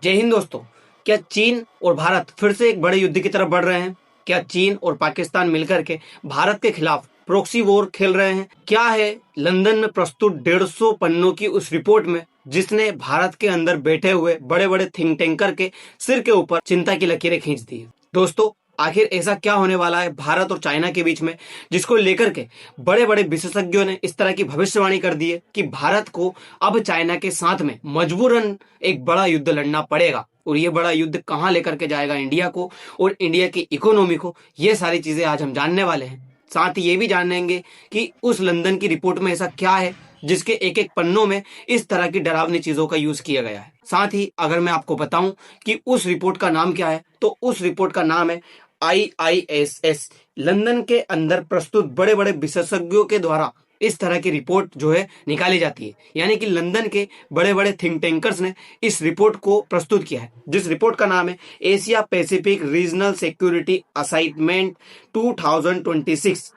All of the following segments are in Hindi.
जय हिंद दोस्तों। क्या चीन और भारत फिर से एक बड़े युद्ध की तरफ बढ़ रहे हैं? क्या चीन और पाकिस्तान मिलकर के भारत के खिलाफ प्रॉक्सी वॉर खेल रहे हैं? क्या है लंदन में प्रस्तुत 150 पन्नों की उस रिपोर्ट में जिसने भारत के अंदर बैठे हुए बड़े बड़े थिंक टैंकर के सिर के ऊपर चिंता की लकीरें खींच दी है? दोस्तों, आखिर ऐसा क्या होने वाला है भारत और चाइना के बीच में, जिसको लेकर के बड़े बड़े विशेषज्ञों ने इस तरह की भविष्यवाणी कर दी है कि भारत को अब चाइना के साथ में मजबूरन एक बड़ा युद्ध लड़ना पड़ेगा। और ये बड़ा युद्ध कहां लेकर के जाएगा इंडिया को और इंडिया की इकोनॉमी को, ये सारी चीजें आज हम जानने वाले हैं। साथ ही ये भी जानेंगे कि उस लंदन की रिपोर्ट में ऐसा क्या है जिसके एक एक पन्नों में इस तरह की डरावनी चीजों का यूज किया गया है। साथ ही अगर मैं आपको बताऊं कि उस रिपोर्ट का नाम क्या है, तो उस रिपोर्ट का नाम है IISS। लंदन के अंदर प्रस्तुत बड़े बड़े विशेषज्ञों के द्वारा इस तरह की रिपोर्ट जो है निकाली जाती है, यानी कि लंदन के बड़े बड़े थिंक टैंकर्स ने इस रिपोर्ट को प्रस्तुत किया है, जिस रिपोर्ट का नाम है Asia Pacific regional security assignment 2026।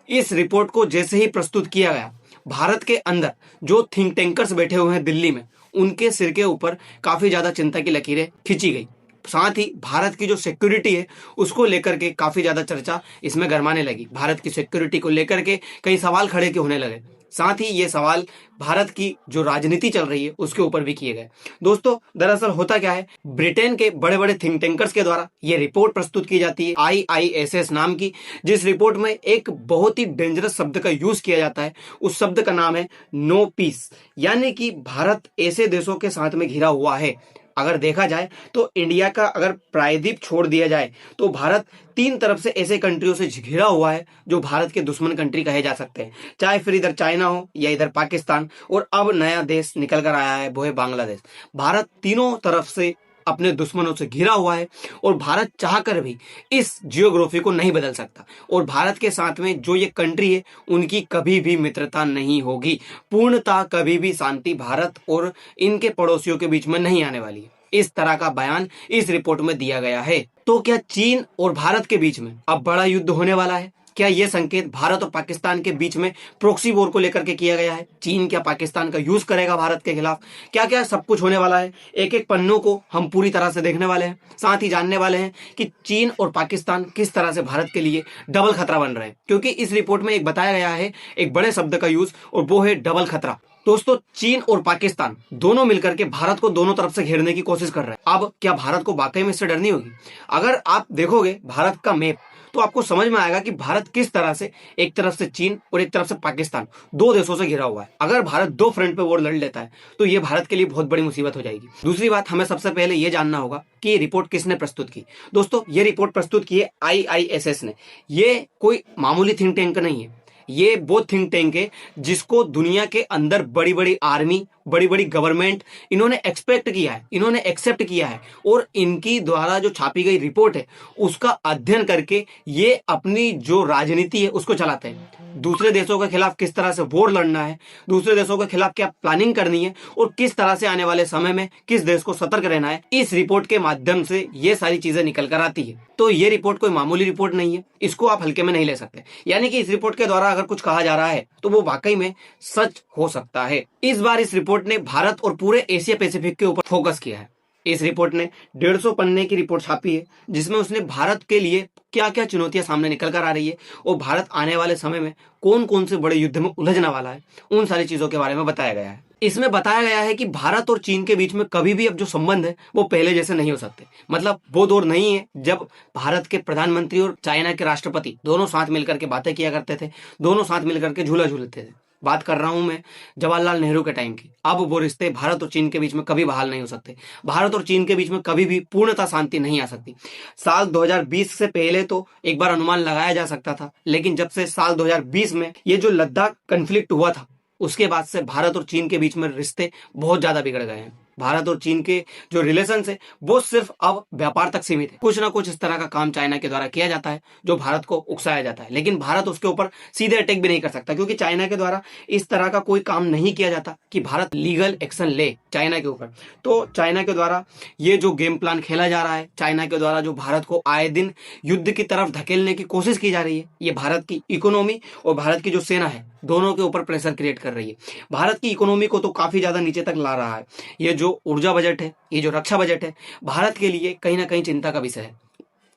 इस रिपोर्ट को जैसे ही प्रस्तुत किया गया, भारत के अंदर जो थिंक टैंकर्स बैठे हुए हैं दिल्ली में, उनके सिर के ऊपर काफी ज्यादा चिंता की लकीरें खींची गई। साथ ही भारत की जो सिक्योरिटी है उसको लेकर के काफी ज्यादा चर्चा इसमें गरमाने लगी। भारत की सिक्योरिटी को लेकर के कई सवाल खड़े के होने लगे। साथ ही ये सवाल भारत की जो राजनीति चल रही है उसके ऊपर भी किए गए। दोस्तों, दरअसल होता क्या है, ब्रिटेन के बड़े बड़े थिंक टैंकर्स के द्वारा ये रिपोर्ट प्रस्तुत की जाती है IISS नाम की, जिस रिपोर्ट में एक बहुत ही डेंजरस शब्द का यूज किया जाता है। उस शब्द का नाम है नो पीस, यानी कि भारत ऐसे देशों के साथ में घिरा हुआ है। अगर देखा जाए तो इंडिया का अगर प्रायद्वीप छोड़ दिया जाए तो भारत 3 तरफ से ऐसे कंट्रियों से घिरा हुआ है जो भारत के दुश्मन कंट्री कहे जा सकते हैं, चाहे फिर इधर चाइना हो या इधर पाकिस्तान, और अब नया देश निकल कर आया है वो है बांग्लादेश। भारत तीनों तरफ से अपने दुश्मनों से घिरा हुआ है और भारत चाहकर भी इस जियोग्राफी को नहीं बदल सकता। और भारत के साथ में जो ये कंट्री है उनकी कभी भी मित्रता नहीं होगी, पूर्णतः कभी भी शांति भारत और इनके पड़ोसियों के बीच में नहीं आने वाली है। इस तरह का बयान इस रिपोर्ट में दिया गया है। तो क्या चीन और भारत के बीच में अब बड़ा युद्ध होने वाला है? क्या यह संकेत भारत और पाकिस्तान के बीच में प्रॉक्सी वॉर को लेकर के किया गया है? चीन क्या पाकिस्तान का यूज करेगा भारत के खिलाफ? क्या क्या सब कुछ होने वाला है, एक एक पन्नों को हम पूरी तरह से देखने वाले हैं। साथ ही जानने वाले हैं कि चीन और पाकिस्तान किस तरह से भारत के लिए डबल खतरा बन रहे हैं, क्योंकि इस रिपोर्ट में एक बताया गया है एक बड़े शब्द का यूज, और वो है डबल खतरा। दोस्तों, चीन और पाकिस्तान दोनों मिलकर के भारत को दोनों तरफ से घेरने की कोशिश कर रहे हैं। अब क्या भारत को वाकई में इससे डर नहीं होगी? अगर आप देखोगे भारत का मैप तो आपको समझ में आएगा कि भारत किस तरह से एक तरफ से चीन और एक तरफ से पाकिस्तान, 2 देशों से घिरा हुआ है। अगर भारत 2 फ्रंट पे वॉर लड़ लेता है तो ये भारत के लिए बहुत बड़ी मुसीबत हो जाएगी। दूसरी बात, हमें सबसे पहले ये जानना होगा कि ये रिपोर्ट किसने प्रस्तुत की। दोस्तों, ये रिपोर्ट प्रस्तुत की है IISS ने। ये कोई मामूली थिंक टैंक नहीं है, ये वो थिंक टैंक है जिसको दुनिया के अंदर बड़ी बड़ी आर्मी, बड़ी बड़ी गवर्नमेंट, इन्होंने एक्सपेक्ट किया है, इन्होंने एक्सेप्ट किया है, और इनकी द्वारा जो छापी गई रिपोर्ट है उसका अध्ययन करके ये अपनी जो राजनीति है उसको चलाते हैं। दूसरे देशों के खिलाफ किस तरह से वॉर लड़ना है, दूसरे देशों के खिलाफ क्या प्लानिंग करनी है, और किस तरह से आने वाले समय में किस देश को सतर्क रहना है, इस रिपोर्ट के माध्यम से ये सारी चीजें निकल कर आती है। तो ये रिपोर्ट कोई मामूली रिपोर्ट नहीं है, इसको आप हल्के में नहीं ले सकते। यानी कि इस रिपोर्ट के द्वारा अगर कुछ कहा जा रहा है तो वो वाकई में सच हो सकता है। इस बार इस रिपोर्ट ने भारत और पूरे एशिया पैसिफिक के ऊपर फोकस किया है। इस रिपोर्ट ने 150 पन्ने की रिपोर्ट छापी है, जिसमें उसने भारत के लिए क्या क्या चुनौतियां सामने निकल कर आ रही है और भारत आने वाले समय में कौन कौन से बड़े युद्ध में उलझने वाला है, उन सारी चीजों के बारे में बताया गया है। इसमें बताया गया है कि भारत और चीन के बीच में कभी भी अब जो संबंध है वो पहले जैसे नहीं हो सकते। मतलब वो दौर नहीं है जब भारत के प्रधानमंत्री और चाइना के राष्ट्रपति दोनों साथ मिलकर के बातें किया करते थे, दोनों साथ मिलकर के झूला झूलते थे। बात कर रहा हूं मैं जवाहरलाल नेहरू के टाइम की। अब वो रिश्ते भारत और चीन के बीच में कभी बहाल नहीं हो सकते। भारत और चीन के बीच में कभी भी पूर्णतः शांति नहीं आ सकती। साल 2020 से पहले तो एक बार अनुमान लगाया जा सकता था, लेकिन जब से साल 2020 में ये जो लद्दाख कन्फ्लिक्ट हुआ था, उसके बाद से भारत और चीन के बीच में रिश्ते बहुत ज्यादा बिगड़ गए हैं। भारत और चीन के जो रिलेशन है वो सिर्फ अब व्यापार तक सीमित है। कुछ ना कुछ इस तरह का काम चाइना के द्वारा किया जाता है जो भारत को उकसाया जाता है, लेकिन भारत उसके ऊपर सीधे अटैक भी नहीं कर सकता, क्योंकि चाइना के द्वारा इस तरह का कोई काम नहीं किया जाता कि भारत लीगल एक्शन ले चाइना के ऊपर। तो चाइना के द्वारा ये जो गेम प्लान खेला जा रहा है, चाइना के द्वारा जो भारत को आए दिन युद्ध की तरफ धकेलने की कोशिश की जा रही है, ये भारत की इकोनॉमी और भारत की जो सेना है दोनों के ऊपर प्रेशर क्रिएट कर रही है। भारत की इकोनॉमी को तो काफी ज्यादा नीचे तक ला रहा है। ये जो ऊर्जा बजट है, ये जो रक्षा बजट है, भारत के लिए कहीं ना कहीं चिंता का विषय है।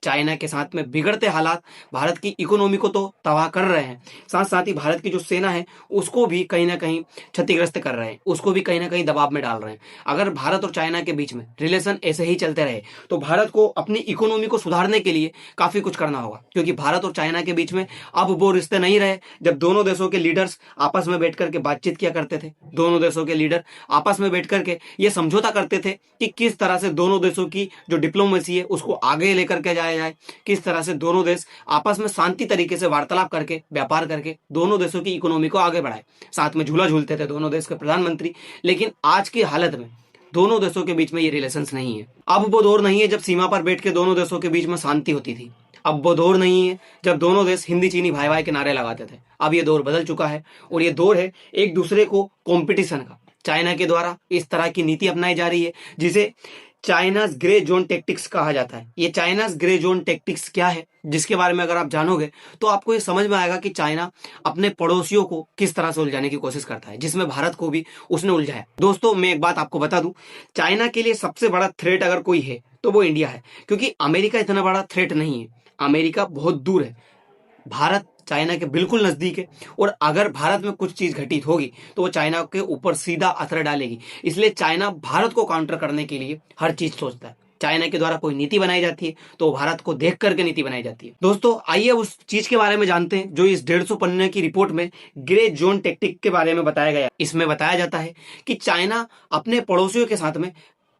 चाइना के साथ में बिगड़ते हालात भारत की इकोनॉमी को तो तबाह कर रहे हैं, साथ साथ ही भारत की जो सेना है उसको भी कहीं ना कहीं क्षतिग्रस्त कर रहे हैं, उसको भी कहीं ना कहीं दबाव में डाल रहे हैं। अगर भारत और चाइना के बीच में रिलेशन ऐसे ही चलते रहे तो भारत को अपनी इकोनॉमी को सुधारने के लिए काफी कुछ करना होगा, क्योंकि भारत और चाइना के बीच में अब वो रिश्ते नहीं रहे जब दोनों देशों के लीडर्स आपस में बैठ करके बातचीत किया करते थे। दोनों देशों के लीडर आपस में बैठ करके ये समझौता करते थे कि किस तरह से दोनों देशों की जो डिप्लोमेसी है उसको आगे लेकर के जाया जाए, किस तरह से दोनों देश आपस में शांति तरीके से वार्तालाप करके, व्यापार करके दोनों देशों की इकोनॉमी को आगे बढ़ाए। साथ में झूला झूलते थे दोनों देश के प्रधानमंत्री। लेकिन आज की हालत में दोनों देशों के बीच में ये रिलेशंस नहीं है। अब वो दौर नहीं है जब सीमा पर बैठ के दोनों देशों के बीच में शांति होती थी। अब वो दौर नहीं है जब दोनों देश हिंदी चीनी भाई भाई के नारे लगाते थे। अब ये दौर बदल चुका है और ये दौर है एक दूसरे को कंपटीशन का। चाइना के द्वारा इस तरह की नीति अपनाई जा रही है जिसे चाइनाज ग्रे जोन टैक्टिक्स कहा जाता है। ये चाइनाज ग्रे जोन टैक्टिक्स क्या है, जिसके बारे में अगर आप जानोगे तो आपको ये समझ में आएगा कि चाइना अपने पड़ोसियों को किस तरह से उलझाने की कोशिश करता है, जिसमें भारत को भी उसने उलझाया। दोस्तों, मैं एक बात आपको बता दूं, चाइना के लिए सबसे बड़ा थ्रेट अगर कोई है तो वो इंडिया है, क्योंकि अमेरिका इतना बड़ा थ्रेट नहीं है। अमेरिका बहुत दूर है, भारत चाइना के बिल्कुल नजदीक है, और अगर भारत में कुछ चीज घटित होगी तो वो चाइना के ऊपर सीधा असर डालेगी। इसलिए चाइना भारत को काउंटर करने के लिए हर चीज सोचता है। चाइना के द्वारा कोई नीति बनाई जाती है तो भारत को देख करके नीति बनाई जाती है। दोस्तों, आइए उस चीज के बारे में जानते हैं जो इस 150 पन्ने की रिपोर्ट में ग्रे जोन टैक्टिक के बारे में बताया गया। इसमें बताया जाता है कि चाइना अपने पड़ोसियों के साथ में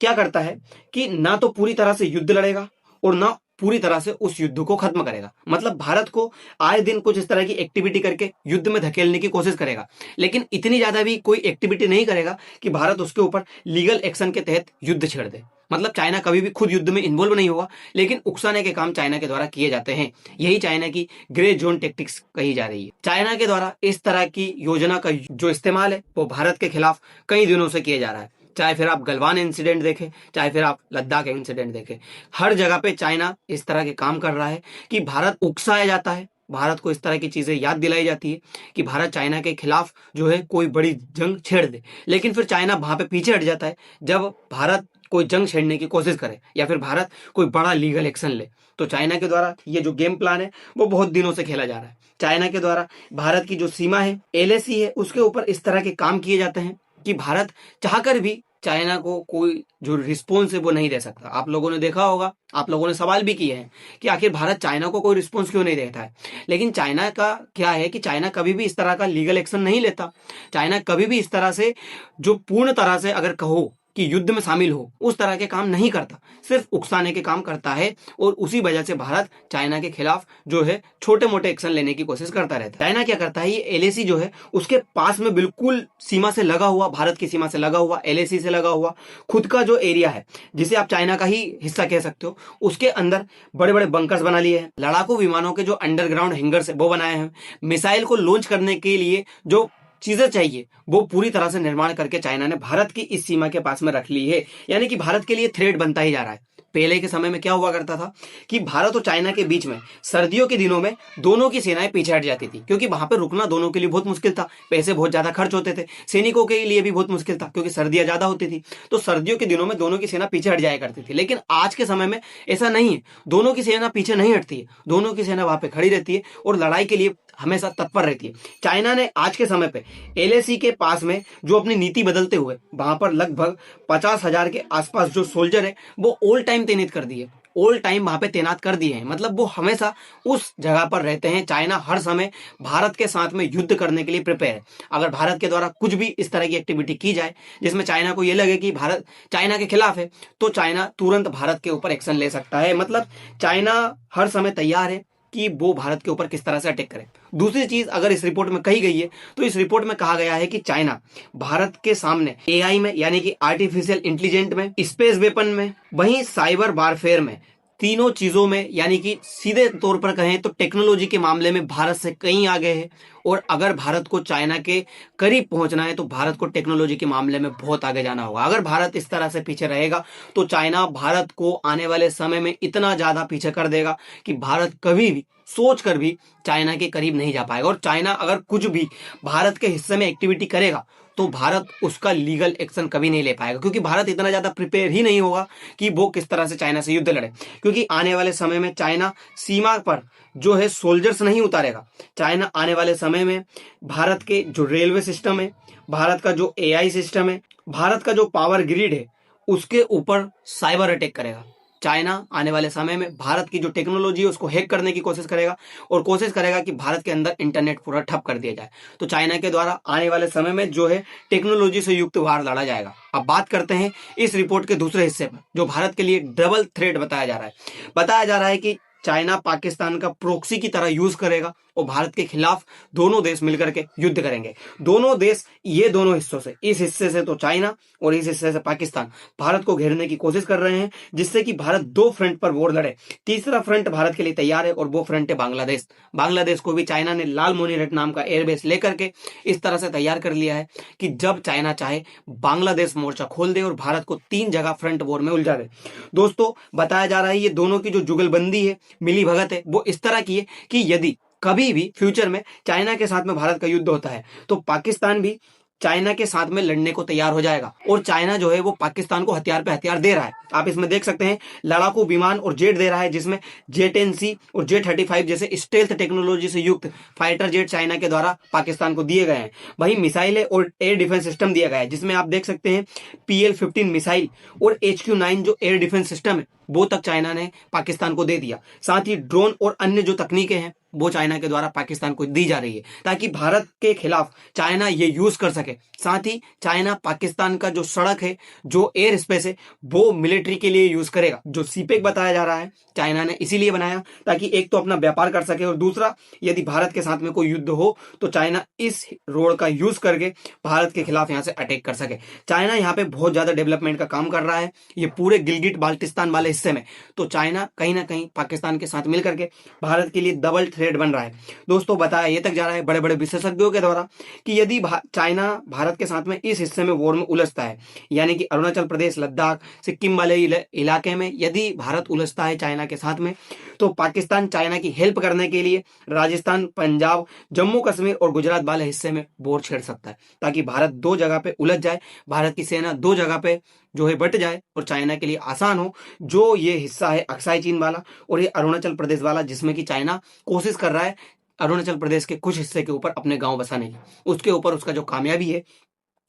क्या करता है कि ना तो पूरी तरह से युद्ध लड़ेगा और ना पूरी तरह से उस युद्ध को खत्म करेगा। मतलब भारत को आए दिन कुछ इस तरह की एक्टिविटी करके युद्ध में धकेलने की कोशिश करेगा, लेकिन इतनी ज्यादा भी कोई एक्टिविटी नहीं करेगा कि भारत उसके ऊपर लीगल एक्शन के तहत युद्ध छेड़ दे। मतलब चाइना कभी भी खुद युद्ध में इन्वॉल्व नहीं होगा, लेकिन उकसाने के काम चाइना के द्वारा किए जाते हैं। यही चाइना की ग्रे जोन टैक्टिक्स कही जा रही है। चाइना के द्वारा इस तरह की योजना का जो इस्तेमाल है वो भारत के खिलाफ कई दिनों से किया जा रहा है। चाहे फिर आप गलवान इंसिडेंट देखें, चाहे फिर आप लद्दाख इंसिडेंट देखें, हर जगह पे चाइना इस तरह के काम कर रहा है कि भारत उकसाया जाता है, भारत को इस तरह की चीजें याद दिलाई जाती है कि भारत चाइना के खिलाफ जो है कोई बड़ी जंग छेड़ दे। लेकिन फिर चाइना वहां पे पीछे हट जाता है जब भारत कोई जंग छेड़ने की कोशिश करे या फिर भारत कोई बड़ा लीगल एक्शन ले। तो चाइना के द्वारा ये जो गेम प्लान है वो बहुत दिनों से खेला जा रहा है। चाइना के द्वारा भारत की जो सीमा है, एलएसी है, उसके ऊपर इस तरह के काम किए जाते हैं कि भारत चाहकर भी चाइना को कोई जो रिस्पॉन्स है वो नहीं दे सकता। आप लोगों ने देखा होगा, आप लोगों ने सवाल भी किए हैं कि आखिर भारत चाइना को कोई रिस्पॉन्स क्यों नहीं देता है। लेकिन चाइना का क्या है कि चाइना कभी भी इस तरह का लीगल एक्शन नहीं लेता। चाइना कभी भी इस तरह से जो पूर्ण तरह से अगर कहो कि युद्ध में शामिल हो उस तरह के काम नहीं करता, सिर्फ उकसाने के काम करता है। और उसी वजह से भारत चाइना के खिलाफ जो है छोटे मोटे एक्शन लेने की कोशिश करता रहता है। चाइना क्या करता है, ये एलएसी जो है उसके पास में बिल्कुल सीमा से लगा हुआ, भारत की सीमा से लगा हुआ, एलएसी से लगा हुआ खुद का जो एरिया है, जिसे आप चाइना का ही हिस्सा कह सकते हो, उसके अंदर बड़े बड़े बंकर्स बना लिए हैं। लड़ाकू विमानों के जो अंडरग्राउंड हैंगर्स है वो बनाए हैं। मिसाइल को लॉन्च करने के लिए जो चीजें चाहिए वो पूरी तरह से निर्माण करके चाइना ने भारत की इस सीमा के पास में रख ली है। यानी कि भारत के लिए थ्रेट बनता ही जा रहा है। पहले के समय में क्या हुआ करता था कि भारत और चाइना के बीच में सर्दियों के दिनों में दोनों की सेनाएं पीछे हट जाती थी, क्योंकि वहां पर रुकना दोनों के लिए बहुत मुश्किल था, पैसे बहुत ज्यादा खर्च होते थे, सैनिकों के लिए भी बहुत मुश्किल था क्योंकि सर्दियां ज्यादा होती थी। तो सर्दियों के दिनों में दोनों की सेना पीछे हट जाया करती थी। लेकिन आज के समय में ऐसा नहीं है, दोनों की सेना पीछे नहीं हटती है, दोनों की सेना वहां पे खड़ी रहती है और लड़ाई के लिए हमेशा तत्पर रहती है। चाइना ने आज के समय पे एलएसी के पास में जो अपनी नीति बदलते हुए वहां पर लगभग 50,000 के आसपास जो सोल्जर है वो ऑल टाइम तैनात कर दिए, ऑल टाइम वहां पे तैनात कर दिए हैं। मतलब वो हमेशा उस जगह पर रहते हैं। चाइना हर समय भारत के साथ में युद्ध करने के लिए प्रिपेयर है। अगर भारत के द्वारा कुछ भी इस तरह की एक्टिविटी की जाए जिसमें चाइना को ये लगे कि भारत चाइना के खिलाफ है, तो चाइना तुरंत भारत के ऊपर एक्शन ले सकता है। मतलब चाइना हर समय तैयार है कि वो भारत के ऊपर किस तरह से अटैक करे। दूसरी चीज अगर इस रिपोर्ट में कही गई है तो इस रिपोर्ट में कहा गया है कि चाइना भारत के सामने एआई में, यानी कि आर्टिफिशियल इंटेलिजेंट में, स्पेस वेपन में, वहीं साइबर वारफेयर में तीनों चीजों में, यानी कि सीधे तौर पर कहें तो टेक्नोलॉजी के मामले में भारत से कहीं आगे है। और अगर भारत को चाइना के करीब पहुंचना है तो भारत को टेक्नोलॉजी के मामले में बहुत आगे जाना होगा। अगर भारत इस तरह से पीछे रहेगा तो चाइना भारत को आने वाले समय में इतना ज्यादा पीछे कर देगा कि भारत कभी भी सोच कर भी चाइना के करीब नहीं जा पाएगा। और चाइना अगर कुछ भी भारत के हिस्से में एक्टिविटी करेगा तो भारत उसका लीगल एक्शन कभी नहीं ले पाएगा, क्योंकि भारत इतना ज्यादा प्रिपेयर ही नहीं होगा कि वो किस तरह से चाइना से युद्ध लड़े। क्योंकि आने वाले समय में चाइना सीमा पर जो है सोल्जर्स नहीं उतारेगा। चाइना आने वाले समय में भारत के जो रेलवे सिस्टम है, भारत का जो एआई सिस्टम है, भारत का जो पावर ग्रिड है, उसके ऊपर साइबर अटैक करेगा। चाइना आने वाले समय में भारत की जो टेक्नोलॉजी है उसको हैक करने की कोशिश करेगा और कोशिश करेगा कि भारत के अंदर इंटरनेट पूरा ठप कर दिया जाए। तो चाइना के द्वारा आने वाले समय में जो है टेक्नोलॉजी से युक्त वार लड़ा जाएगा। अब बात करते हैं इस रिपोर्ट के दूसरे हिस्से पर, जो भारत के लिए डबल थ्रेट बताया जा रहा है। बताया जा रहा है कि चाइना पाकिस्तान का प्रोक्सी की तरह यूज करेगा और भारत के खिलाफ दोनों देश मिलकर के युद्ध करेंगे। दोनों देश, ये दोनों हिस्सों से, इस हिस्से से तो चाइना और इस हिस्से से पाकिस्तान भारत को घेरने की कोशिश कर रहे हैं, जिससे कि भारत दो फ्रंट पर वॉर लड़े। तीसरा फ्रंट भारत के लिए तैयार है और वो फ्रंट है बांग्लादेश। बांग्लादेश को भी चाइना ने लाल मोनीरट नाम का एयरबेस लेकर के इस तरह से तैयार कर लिया है कि जब चाइना चाहे बांग्लादेश मोर्चा खोल दे और भारत को 3 जगह फ्रंट वॉर में उलझा दे। दोस्तों, बताया जा रहा है ये दोनों की जो जुगलबंदी है, मिली भगत है, वो इस तरह की है कि यदि कभी भी फ्यूचर में चाइना के साथ में भारत का युद्ध होता है तो पाकिस्तान भी चाइना के साथ में लड़ने को तैयार हो जाएगा। और चाइना जो है वो पाकिस्तान को हथियार पे हथियार दे रहा है। आप इसमें देख सकते हैं लड़ाकू विमान और जेट दे रहा है, जिसमें J-10C और J-35 जैसे स्टेल्थ टेक्नोलॉजी से युक्त फाइटर जेट चाइना के द्वारा पाकिस्तान को दिए गए हैं। वहीं मिसाइलें और एयर डिफेंस सिस्टम दिया गया है, जिसमें आप देख सकते हैं PL-15 मिसाइल और HQ-9 जो एयर डिफेंस सिस्टम है वो तक चाइना ने पाकिस्तान को दे दिया। साथ ही ड्रोन और अन्य जो तकनीकें हैं वो चाइना के द्वारा पाकिस्तान को दी जा रही है, ताकि भारत के खिलाफ चाइना ये यूज कर सके। साथ ही चाइना पाकिस्तान का जो सड़क है, जो एयर स्पेस है, वो मिलिट्री के लिए यूज करेगा। जो सीपेक बताया जा रहा है चाइना ने इसीलिए बनाया ताकि एक तो अपना व्यापार कर सके और दूसरा यदि भारत के साथ में कोई युद्ध हो तो चाइना इस रोड का यूज करके भारत के खिलाफ यहाँ से अटैक कर सके। चाइना यहाँ पे बहुत ज्यादा डेवलपमेंट का काम कर रहा है, ये पूरे गिलगिट बाल्टिस्तान वाले हिस्से में। तो चाइना कहीं ना कहीं पाकिस्तान के साथ मिलकर के भारत के लिए डबल थ्रेट बन रहा है। दोस्तों, बताया ये तक जा रहा है बड़े बड़े विशेषज्ञों के द्वारा कि यदि चाइना भारत के साथ में इस हिस्से में वॉर में उलझता है, यानी कि अरुणाचल प्रदेश, लद्दाख, सिक्किम वाले इलाके में यदि भारत उलझता है चाइना के साथ में, तो पाकिस्तान चाइना की हेल्प करने के लिए राजस्थान, पंजाब, जम्मू कश्मीर और गुजरात वाले हिस्से में वॉर छेड़ सकता है, ताकि भारत दो जगह पे उलझ जाए, भारत की सेना दो जगह पे जो है बट जाए और चाइना के लिए आसान हो। जो ये हिस्सा है अक्साई चीन वाला और ये अरुणाचल प्रदेश वाला, जिसमें कि चाइना कोशिश कर रहा है अरुणाचल प्रदेश के कुछ हिस्से के ऊपर अपने गांव बसाने की, उसके ऊपर उसका जो कामयाबी है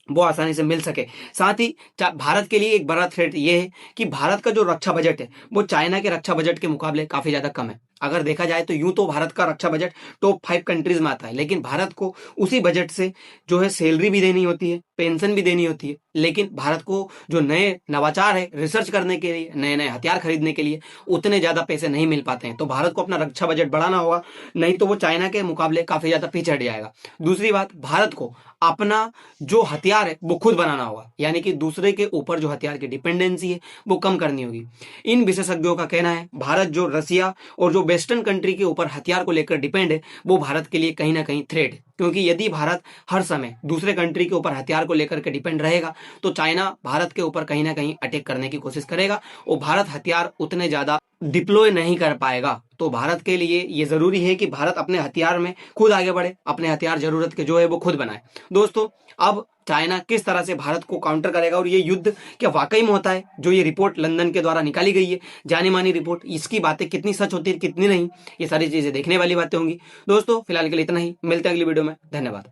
वो आसानी से मिल सके। साथ ही भारत के लिए एक बड़ा थ्रेट ये है कि भारत का जो रक्षा बजट है वो चाइना के रक्षा बजट के मुकाबले काफी ज्यादा कम है। अगर देखा जाए तो यूं तो भारत का रक्षा बजट टॉप 5 कंट्रीज में आता है, लेकिन भारत को उसी बजट से जो है सैलरी भी देनी होती है, पेंशन भी देनी होती है, लेकिन भारत को जो नए नवाचार है, रिसर्च करने के लिए, नए नए हथियार खरीदने के लिए उतने ज्यादा पैसे नहीं मिल पाते हैं। तो भारत को अपना रक्षा बजट बढ़ाना होगा, नहीं तो वो चाइना के मुकाबले काफी ज्यादा पीछे हट जाएगा। दूसरी बात, भारत को अपना जो हथियार है वो खुद बनाना होगा, यानी कि दूसरे के ऊपर जो हथियार की डिपेंडेंसी है वो कम करनी होगी। इन विशेषज्ञों का कहना है भारत जो रसिया और जो वेस्टर्न कंट्री के ऊपर हथियार को लेकर डिपेंड है वो भारत के लिए कहीं ना कहीं थ्रेट है, क्योंकि यदि भारत हर समय दूसरे कंट्री के ऊपर हथियार को लेकर के डिपेंड रहेगा तो चाइना भारत के ऊपर कहीं ना कहीं अटैक करने की कोशिश करेगा और भारत हथियार उतने ज्यादा डिप्लॉय नहीं कर पाएगा। तो भारत के लिए ये जरूरी है कि भारत अपने हथियार में खुद आगे बढ़े, अपने हथियार जरूरत के जो है वो खुद बनाए। दोस्तों, अब चाइना किस तरह से भारत को काउंटर करेगा और ये युद्ध क्या वाकई में होता है, जो ये रिपोर्ट लंदन के द्वारा निकाली गई है, जानी मानी रिपोर्ट, इसकी बातें कितनी सच होती है कितनी नहीं, ये सारी चीजें देखने वाली बातें होंगी। दोस्तों, फिलहाल के लिए इतना ही, मिलते हैं अगली वीडियो में। धन्यवाद।